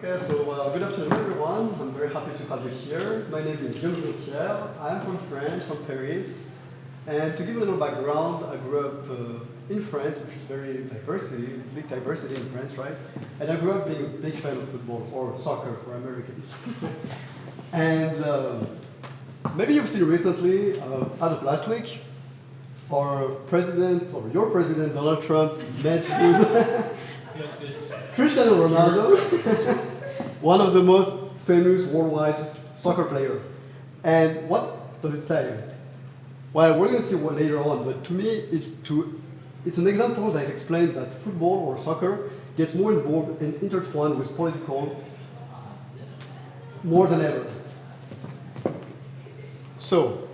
Okay, so good afternoon, everyone. I'm very happy to have you here. My name is Guillaume Jonquieres. I'm from France, from Paris. And to give you a little background, I grew up in France, which is very big diversity in France, right? And I grew up being a big fan of football, or soccer for Americans. And maybe you've seen recently, as of last week, our president, or your president, Donald Trump, met with Cristiano Ronaldo, one of the most famous worldwide soccer players. And what does it say? Well, we're going to see what later on, but to me, it's an example that explains that football or soccer gets more involved and intertwined with political more than ever. So,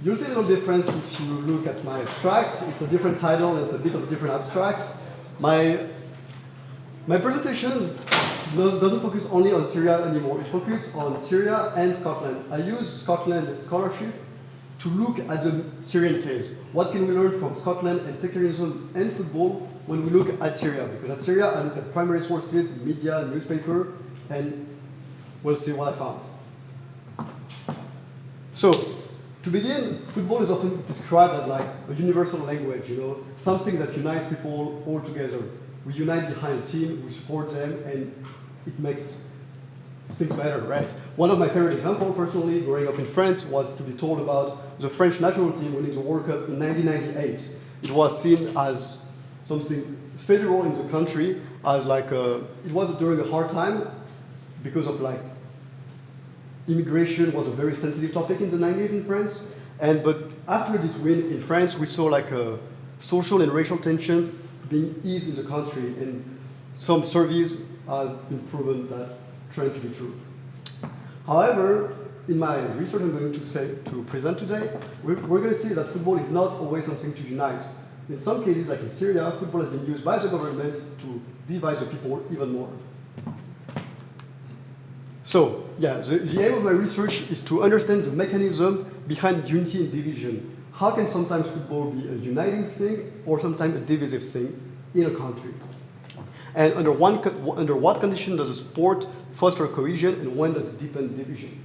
you'll see a little difference if you look at my abstract. It's a different title, it's a bit of a different abstract. My presentation doesn't focus only on Syria anymore. It focuses on Syria and Scotland. I use Scotland scholarship to look at the Syrian case. What can we learn from Scotland and secularism and football when we look at Syria? Because at Syria, I look at primary sources, media, newspaper, and we'll see what I found. So, to begin, football is often described as like a universal language, something that unites people all together. We unite behind a team, we support them, and it makes things better, right? One of my favorite examples, personally, growing up in France, was to be told about the French national team winning the World Cup in 1998. It was seen as something federal in the country, as like it was during a hard time because of like immigration was a very sensitive topic in the 90s in France. But after this win in France, we saw like social and racial tensions being eased in the country, and some surveys have been proven that trend to be true. However, in my research I'm going to present today, we're going to see that football is not always something to unite. In some cases, like in Syria, football has been used by the government to divide the people even more. So, yeah, the aim of my research is to understand the mechanism behind unity and division. How can sometimes football be a uniting thing or sometimes a divisive thing in a country? And under what condition does a sport foster cohesion and when does it deepen division?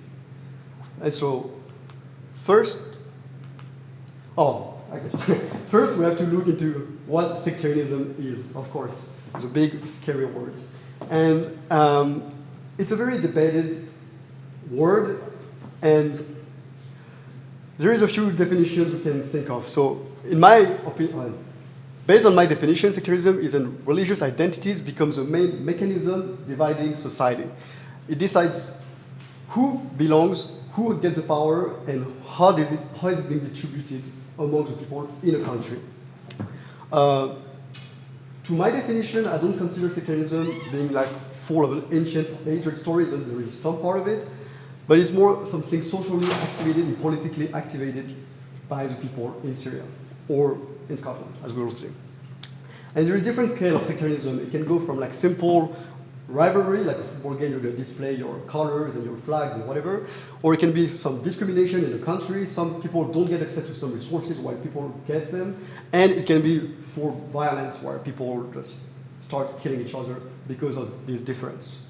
And so, first we have to look into what sectarianism is, of course. It's a big, scary word. And it's a very debated word, and there is a few definitions we can think of. So, in my opinion, based on my definition, secularism is when religious identities becomes the main mechanism dividing society. It decides who belongs, who gets the power, and how is it being distributed among the people in a country. To my definition, I don't consider secularism being like full of an ancient hatred story, but there is some part of it. But it's more something socially activated and politically activated by the people in Syria or in Scotland, as we will see. And there is different scale of secularism. It can go from like simple rivalry, like a football game, you're going to display your colors and your flags and whatever, or it can be some discrimination in the country. Some people don't get access to some resources while people get them, and it can be for violence where people just start killing each other because of this difference.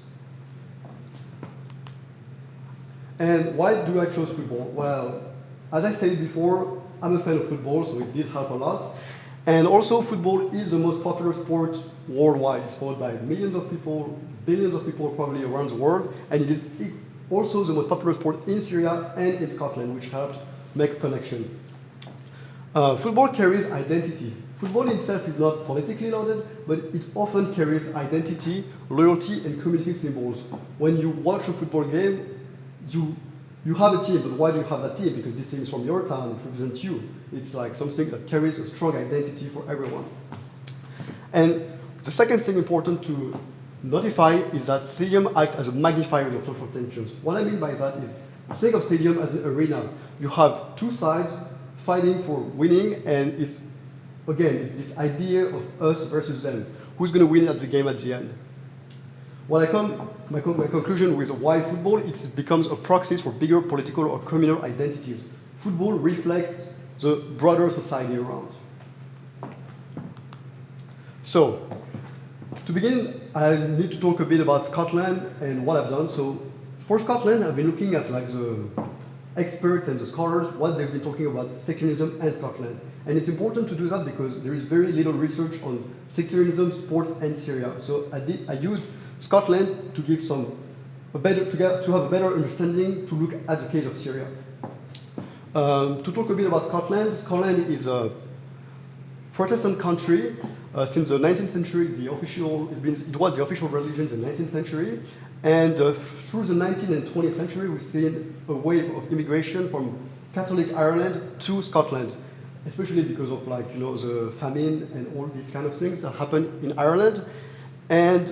And why do I choose football? Well, as I stated before, I'm a fan of football, so it did help a lot. And also, football is the most popular sport worldwide. It's followed by millions of people, billions of people probably around the world, and it is also the most popular sport in Syria and in Scotland, which helped make a connection. Football carries identity. Football itself is not politically loaded, but it often carries identity, loyalty, and community symbols. When you watch a football game, you have a team, but why do you have that team? Because this team is from your town, it represents you. It's like something that carries a strong identity for everyone. And the second thing important to notify is that stadium act as a magnifier of social tensions. What I mean by that is, think of stadium as an arena. You have two sides fighting for winning, and it's this idea of us versus them. Who's going to win at the game at the end? My conclusion with why football, it becomes a proxy for bigger political or communal identities. Football reflects the broader society around. So, To begin, I need to talk a bit about Scotland and what I've done. So for Scotland, I've been looking at like the experts and the scholars, what they've been talking about sectarianism and Scotland. And it's important to do that because there is very little research on sectarianism, sports, and Syria. So I used Scotland to give to have a better understanding to look at the case of Syria. To talk a bit about Scotland, Scotland is a Protestant country. Since the 19th century, it was the official religion in the 19th century. And through the 19th and 20th century, we've seen a wave of immigration from Catholic Ireland to Scotland, especially because of the famine and all these kind of things that happened in Ireland. And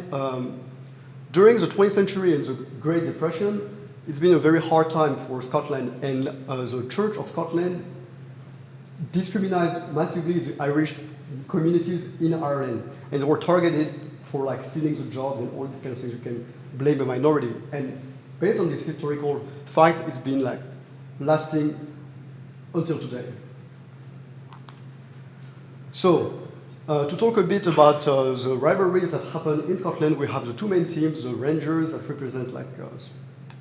during the 20th century and the Great Depression, it's been a very hard time for Scotland, and the Church of Scotland discriminated massively the Irish communities in Ireland, and they were targeted for like stealing the jobs and all these kind of things. You can blame a minority, and based on this historical fact, it's been like lasting until today. So, to talk a bit about the rivalries that happen in Scotland, we have the two main teams: the Rangers that represent like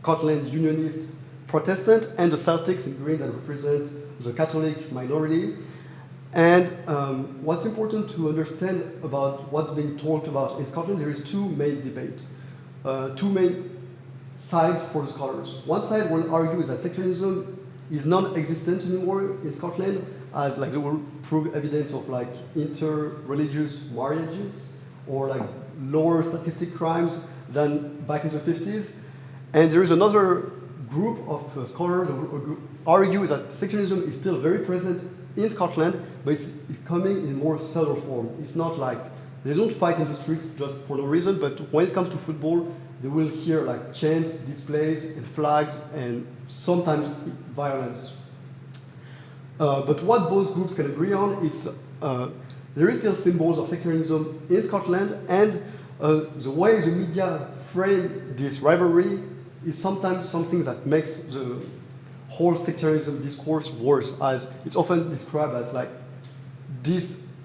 Scotland Unionist Protestant, and the Celtics in green that represent the Catholic minority. And what's important to understand about what's being talked about in Scotland, there is two main debates, two main sides for the scholars. One side will argue that sectarianism is non-existent anymore in Scotland, as like they will prove evidence of like inter-religious marriages or like lower statistic crimes than back in the 50s. And there is another group of scholars who argue that sectarianism is still very present in Scotland, but it's coming in more subtle form. It's not like, they don't fight in the streets just for no reason, but when it comes to football, they will hear like chants, displays, and flags, and sometimes violence. But what both groups can agree on is there is still symbols of sectarianism in Scotland, and the way the media frame this rivalry is sometimes something that makes the whole sectarianism discourse worse, as it's often described as like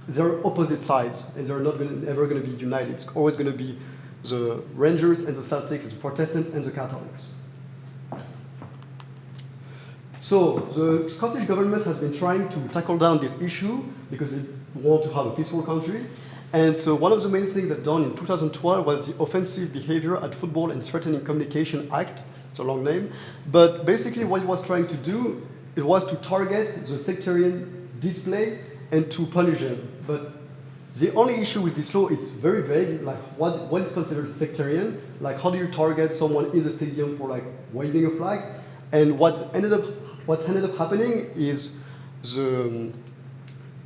they're opposite sides, and they're not ever going to be united. It's always going to be the Rangers and the Celtics, the Protestants and the Catholics. So the Scottish government has been trying to tackle down this issue because they want to have a peaceful country. And so one of the main things they've done in 2012 was the Offensive Behavior at Football and Threatening Communication Act. It's a long name. But basically what it was trying to do, it was to target the sectarian display and to punish them. But the only issue with this law, it's very vague, like what is considered sectarian, like how do you target someone in the stadium for like waving a flag? And what's ended up happening is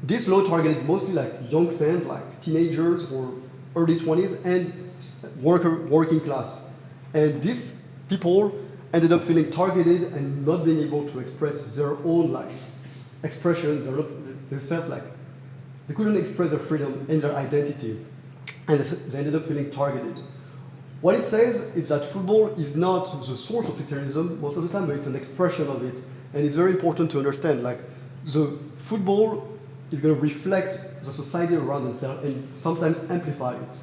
this law targeted mostly like young fans, like teenagers or early 20s, and working class. And these people ended up feeling targeted and not being able to express their own like expression. They felt like they couldn't express their freedom and their identity, and they ended up feeling targeted. What it says is that football is not the source of sectarianism most of the time, but it's an expression of it. And it's very important to understand, like, the football is going to reflect the society around themselves and sometimes amplify it.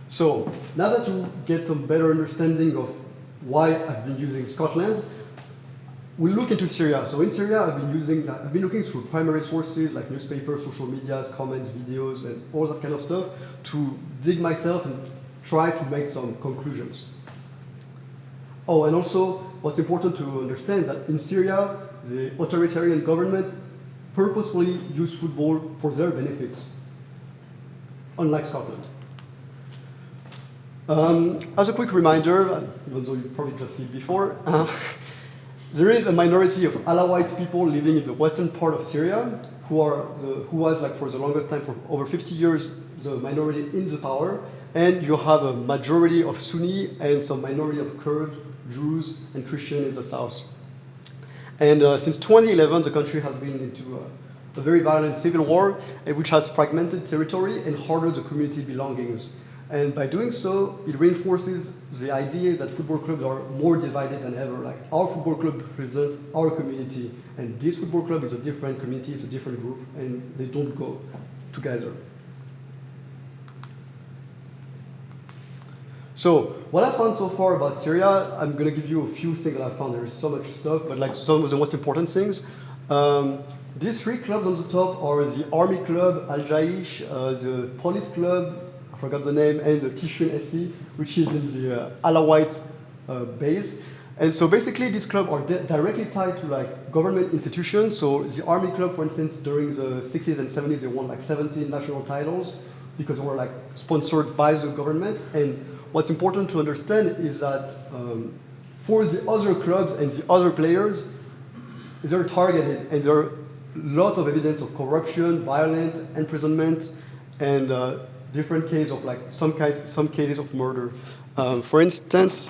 So, now that you get some better understanding of why I've been using Scotland, we'll look into Syria. So in Syria, I've been looking through primary sources like newspapers, social medias, comments, videos, and all that kind of stuff to dig myself and try to make some conclusions. Oh, and also, what's important to understand is that in Syria, the authoritarian government purposefully used football for their benefits, unlike Scotland. As a quick reminder, even though you probably just seen it before, there is a minority of Alawite people living in the western part of Syria who was like for the longest time, for over 50 years, the minority in the power, and you have a majority of Sunni and some minority of Kurd, Druze, and Christian in the south. And since 2011, the country has been into a very violent civil war, which has fragmented territory and hardered the community belongings. And by doing so, it reinforces the idea that football clubs are more divided than ever. Like, our football club represents our community, and this football club is a different community, it's a different group, and they don't go together. So what I found so far about Syria, I'm going to give you a few things that I found. There's so much stuff, but like some of the most important things. These three clubs on the top are the Army Club, Al-Jaish, the Police Club, I forgot the name, and the Tishrin SC, which is in the Alawite base. And so basically these clubs are directly tied to like government institutions. So the Army Club, for instance, during the 60s and 70s, they won like 17 national titles because they were like sponsored by the government. And what's important to understand is that for the other clubs and the other players, they're targeted, and there are lots of evidence of corruption, violence, imprisonment, and different cases of like some cases of murder. For instance,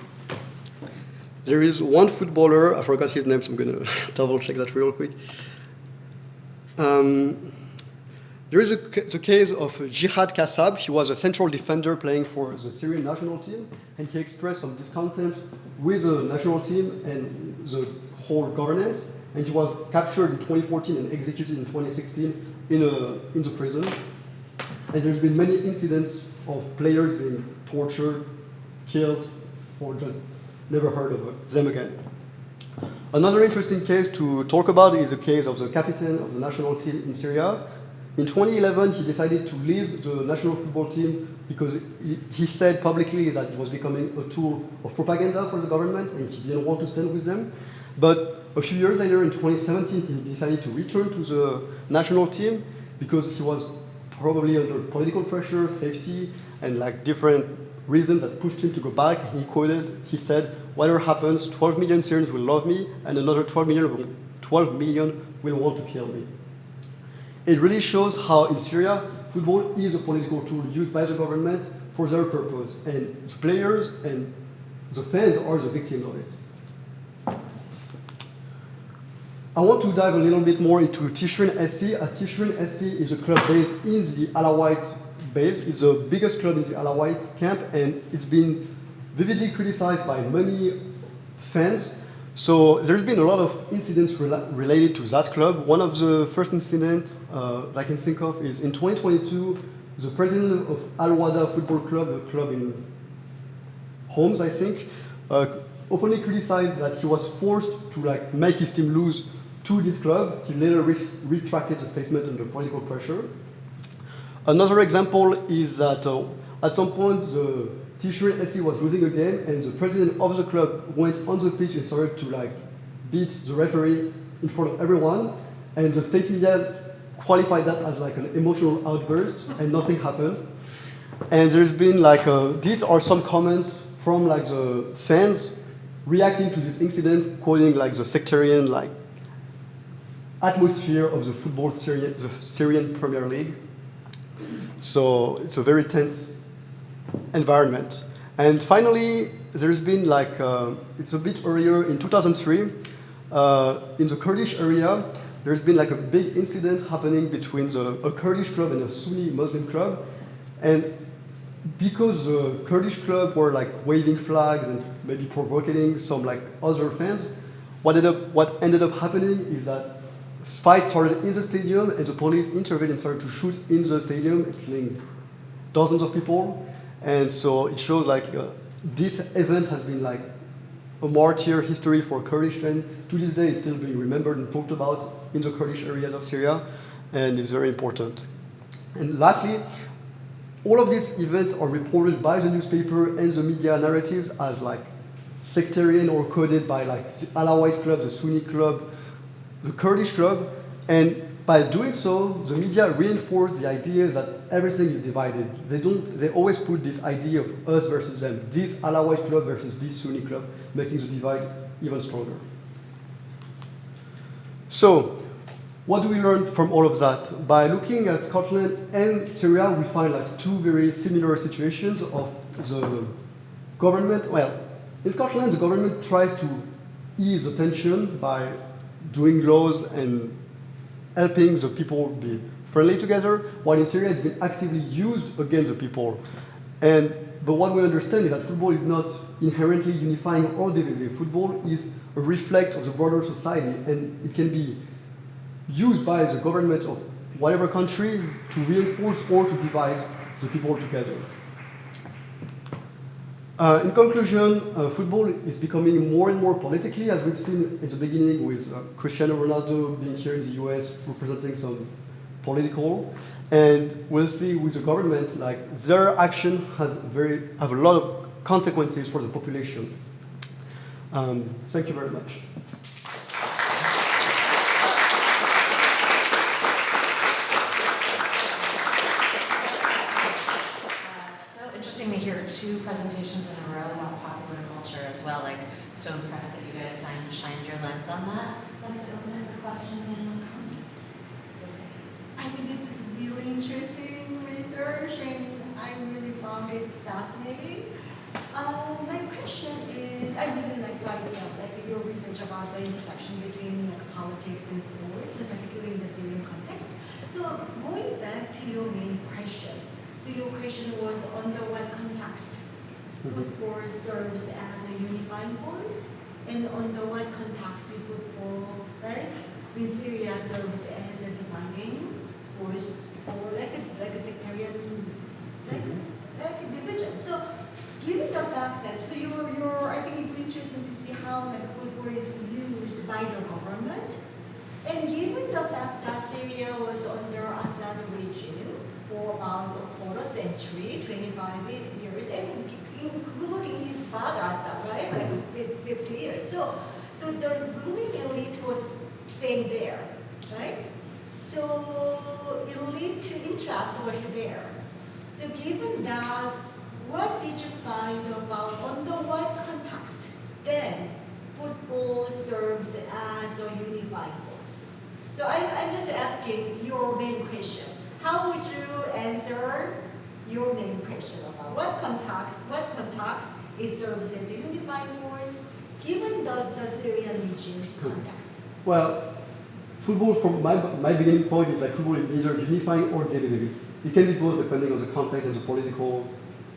there is one footballer, I forgot his name, so I'm going to double check that real quick. There is the case of Jihad Kassab. He was a central defender playing for the Syrian national team, and he expressed some discontent with the national team and the whole governance. And he was captured in 2014 and executed in 2016 in the prison. And there's been many incidents of players being tortured, killed, or just never heard of them again. Another interesting case to talk about is the case of the captain of the national team in Syria. In 2011, he decided to leave the national football team because he said publicly that it was becoming a tool of propaganda for the government, and he didn't want to stand with them. But a few years later, in 2017, he decided to return to the national team because he was probably under political pressure, safety, and like different reasons that pushed him to go back. He said, whatever happens, 12 million Syrians will love me, and another 12 million will want to kill me. It really shows how in Syria, football is a political tool used by the government for their purpose, and the players and the fans are the victims of it. I want to dive a little bit more into Tishrin SC, as Tishrin SC is a club based in the Alawite base. It's the biggest club in the Alawite camp, and it's been vividly criticized by many fans. So there's been a lot of incidents related to that club. One of the first incidents that I can think of is in 2022, the president of Al-Wada Football Club, a club in Homs, I think, openly criticized that he was forced to like make his team lose to this club. He later retracted the statement under political pressure. Another example is that at some point the Tishrin SC was losing a game, and the president of the club went on the pitch and started to like beat the referee in front of everyone, and the state media qualified that as like an emotional outburst, and nothing happened. And there's been like these are some comments from like the fans reacting to this incident, quoting like the sectarian like atmosphere of the the Syrian Premier League. So it's a very tense environment. And finally, there's been like, it's a bit earlier, in 2003, in the Kurdish area, there's been like a big incident happening between a Kurdish club and a Sunni Muslim club. And because the Kurdish club were like waving flags and maybe provoking some like other fans, what ended up happening is that fights started in the stadium, and the police intervened and started to shoot in the stadium, killing dozens of people. And so it shows like this event has been like a martyr history for Kurdish fans. To this day, it's still being remembered and talked about in the Kurdish areas of Syria, and it's very important. And lastly, all of these events are reported by the newspaper and the media narratives as like sectarian or coded by like the Alawite club, the Sunni club, the Kurdish club, and by doing so, the media reinforce the idea that everything is divided. They always put this idea of us versus them, this Alawite club versus this Sunni club, making the divide even stronger. So, what do we learn from all of that? By looking at Scotland and Syria, we find like two very similar situations of the government. Well, in Scotland, the government tries to ease the tension by doing laws and helping the people be friendly together, while in Syria it's been actively used against the people. But what we understand is that football is not inherently unifying or divisive. Football is a reflection of the broader society, and it can be used by the government of whatever country to reinforce or to divide the people together. In conclusion, football is becoming more and more politically, as we've seen at the beginning with Cristiano Ronaldo being here in the US representing some political. And we'll see with the government, like their action have a lot of consequences for the population. Thank you very much. To hear two presentations in a row about popular culture as well. Like, so impressed that you guys shined your lens on that. I'd like to open it for questions and comments. I think this is really interesting research, and I really found it fascinating. My question is, I really like the idea of like your research about the intersection between like politics and sports, and particularly in the Syrian context. So going back to your main question. So your question was under what context football serves as a unifying force, and under what context football, like in Syria, serves as a dividing force, or like a sectarian, like a division. So given the fact that, so I think it's interesting to see how like football is used by the government, and given the fact that Syria was under Assad regime for about a quarter century, 25 years, and including his father Assad, right? Like 50 years. So the ruling elite was staying there, right? So elite interest was there. So given that, what did you find about under what context then football serves as a unifying force? So I'm just asking your main question. How would you answer your main question about what context it serves as a unifying force given the Syrian regime's context? Well, football, from my beginning point, is that football is either unifying or divisive. It can be both depending on the context and the political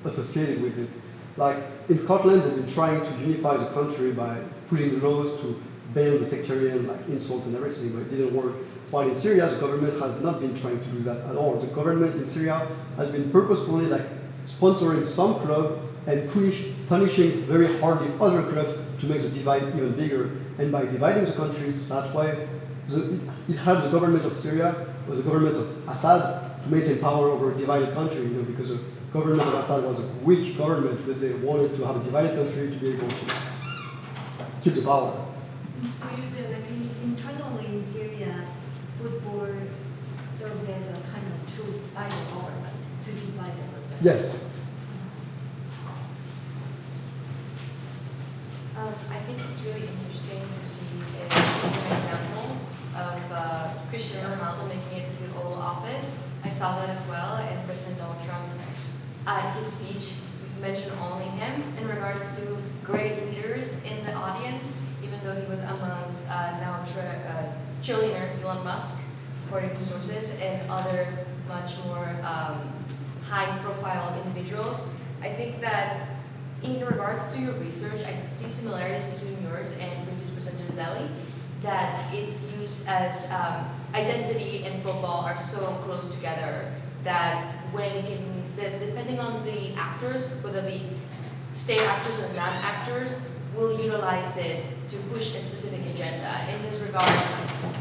associated with it. Like in Scotland, they've been trying to unify the country by putting laws to ban the sectarian like insults and everything, but it didn't work. While in Syria, the government has not been trying to do that at all. The government in Syria has been purposefully like sponsoring some club and punishing very hardly other clubs to make the divide even bigger. And by dividing the countries, that's why it helps the government of Syria or the government of Assad to maintain power over a divided country. Because the government of Assad was a weak government because they wanted to have a divided country to be able to keep the power. So you say like internally in Syria, football served as a kind of tool by the government to divide the society. Yes. I think it's really interesting to see as an example of Cristiano Ronaldo making it to the Oval Office. I saw that as well, and President Donald Trump, his speech mentioned only him in regards to great leaders in the audience, even though he was amongst now trillionaire Elon Musk, according to sources, and other much more high-profile individuals. I think that in regards to your research, I can see similarities between yours and previous presenter Zelly, that it's used as identity and football are so close together that when it can, that depending on the actors, whether they state actors or non-actors, will utilize it to push a specific agenda. In this regard,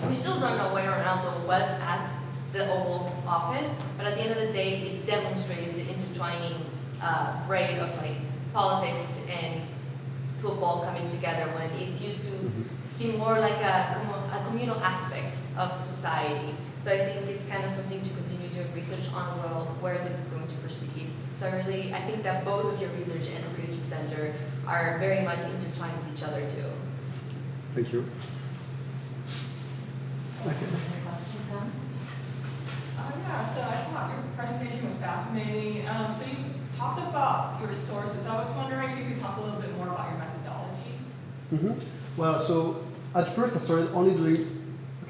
we still don't know where Ronaldo was at the Oval Office, but at the end of the day, it demonstrates the intertwining braid of like politics and football coming together when it's used to be more like a communal aspect of society. So I think it's kind of something to continue doing research on where this is going to proceed. So I think that both of your research and the previous presenter are very much intertwined with each other too. Thank you. Any questions, Sam? Yeah, so I thought your presentation was fascinating. So you talked about your sources. I was wondering if you could talk a little bit more about your methodology. Well, so at first I started only doing,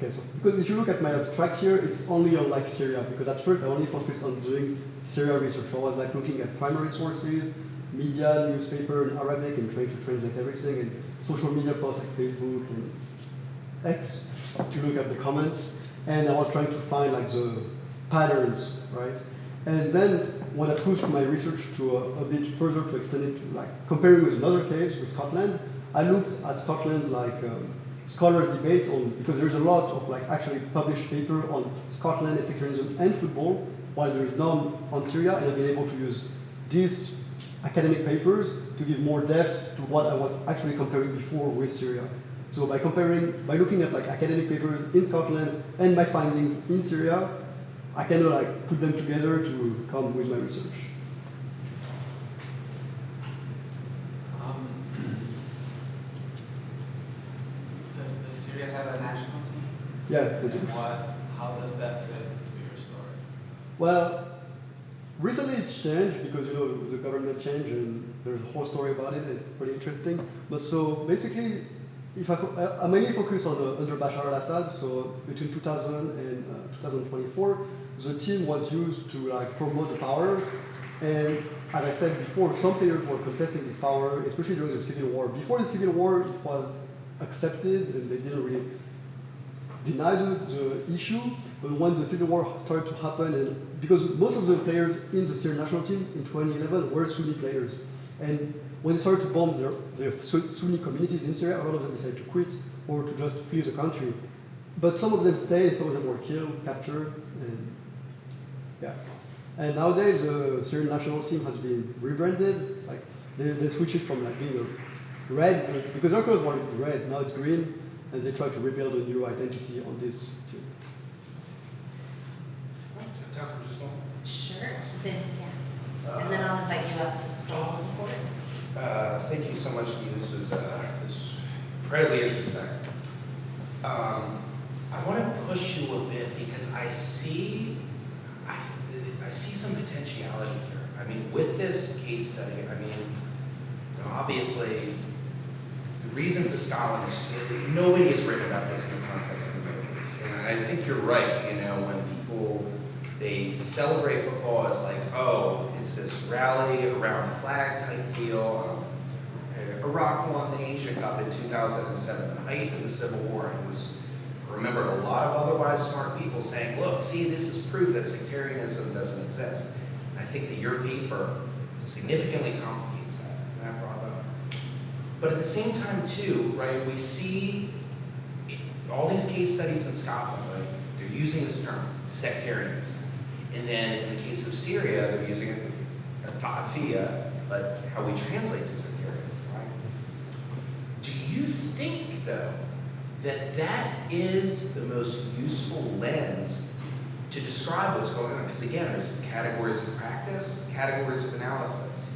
so because if you look at my abstract here, it's only on like Syria, because at first I only focused on doing Syria research. I was like looking at primary sources, media, newspaper in Arabic, and trying to translate everything, and social media posts like Facebook and X to look at the comments. and I was trying to find like the patterns, right? And then when I pushed my research to a bit further to extend it to like comparing with another case with Scotland, I looked at Scotland's like scholars debate on, because there's a lot of like actually published paper on Scotland and secularism and football, while there is none on Syria, and I've been able to use these academic papers to give more depth to what I was actually comparing before with Syria. So by looking at like academic papers in Scotland and my findings in Syria, I kind of like put them together to come with my research. Does Syria have a national team? Yeah, they do. And how does that fit to your story? Well, recently it's changed because the government changed and there's a whole story about it. It's pretty interesting. But so basically, if I mainly focus on under Bashar al-Assad. So between 2000 and 2024, the team was used to like promote the power. And as I said before, some players were contesting this power, especially during the civil war. Before the civil war, it was accepted and they didn't really deny the issue. But once the civil war started to happen, and because most of the players in the Syrian national team in 2011 were Sunni players, and when they started to bomb their Sunni communities in Syria, a lot of them decided to quit or to just flee the country. But some of them stayed, some of them were killed, captured, and yeah. And nowadays, the Syrian national team has been rebranded. It's like they switched it from like being a red, because their colors was red, now it's green, and they try to rebuild a new identity on this team. Time for just one? Sure. Then, yeah. And then I'll invite you up to scale report. Thank you so much, Guy. This was incredibly interesting. I want to push you a bit because I see some potentiality here. I mean, with this case study, obviously, the reason for Scotland is nobody has written about this in the context of the movies. And I think you're right, when people, they celebrate football as like, oh, it's this rally around the flag type deal. Iraq won the Asia Cup in 2007, the height of the Civil War. And I remember a lot of otherwise smart people saying, look, see, this is proof that sectarianism doesn't exist. And I think that your paper significantly complicates that, and that brought up. But at the same time, too, right, we see all these case studies in Scotland, right, they're using this term, sectarianism. And then in the case of Syria, they're using it, ta'afiyya, but how we translate to sectarianism, right? Do you think, though, that is the most useful lens to describe what's going on? Because again, there's categories of practice, categories of analysis.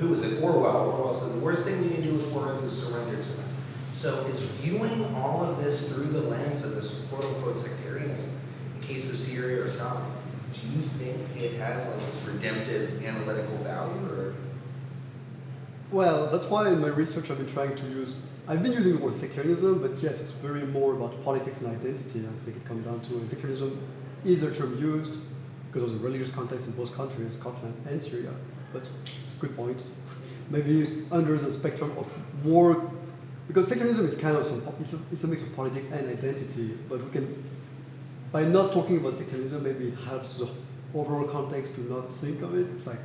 Who is it? Orwell said the worst thing you can do with words is surrender to them. So is viewing all of this through the lens of this quote-unquote sectarianism in case of Syria or Scotland, do you think it has like this redemptive analytical value? Or? Well, that's why in my research I've been using the word sectarianism, but yes, it's very more about politics and identity. I think it comes down to, and sectarianism is a term used because of the religious context in both countries, Scotland and Syria. But it's a good point. Maybe under the spectrum of more, because sectarianism is kind of it's a mix of politics and identity, but we can, by not talking about sectarianism, maybe it helps the overall context to not think of it. It's like,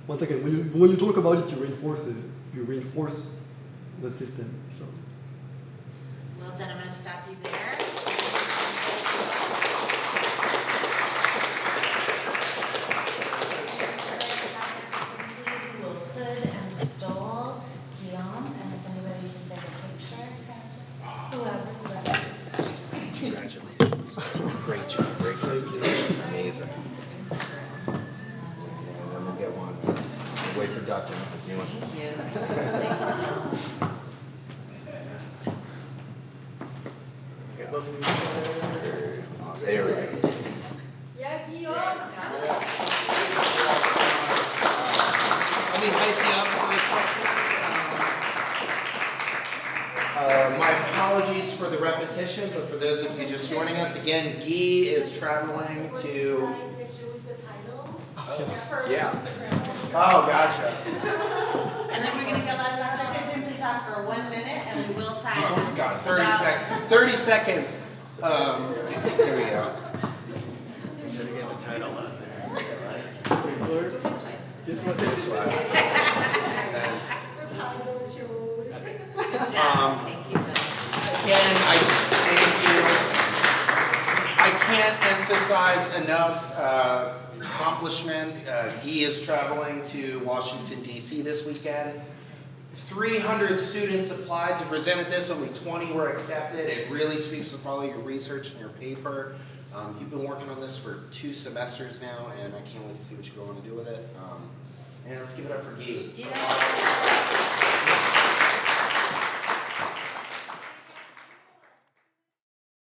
once again, when you talk about it, you reinforce it. You reinforce the system. So. Well done. I'm going to stop you there. We will hood and stole Guillaume, and if anybody can take a picture, whoever. Congratulations. Great job. Great presentation. Amazing. And then we'll get one. Wait for Dr. McEwen. Thank you. There we go. Yeah, Guillaume. Let me hype you up for a second. My apologies for the repetition, but for those of you just joining us, again, Guy is traveling What's the to... slide that shows the title? For Yeah. Instagram. Oh, gotcha. And then we're going to go let Dr. Vincent talk for 1 minute, and we will time. Oh, God, 30 about seconds. 30 seconds. Here we go. Should get the title on there. This one. The title shows. Good job. Thank you, Bill. Again, thank you. I can't emphasize enough accomplishment. Guy is traveling to Washington, D.C. this weekend. 300 students applied to present at this, only 20 were accepted. It really speaks to probably your research and your paper. You've been working on this for 2 semesters now, and I can't wait to see what you go on to do with it. And let's give it up for Guy. Yeah.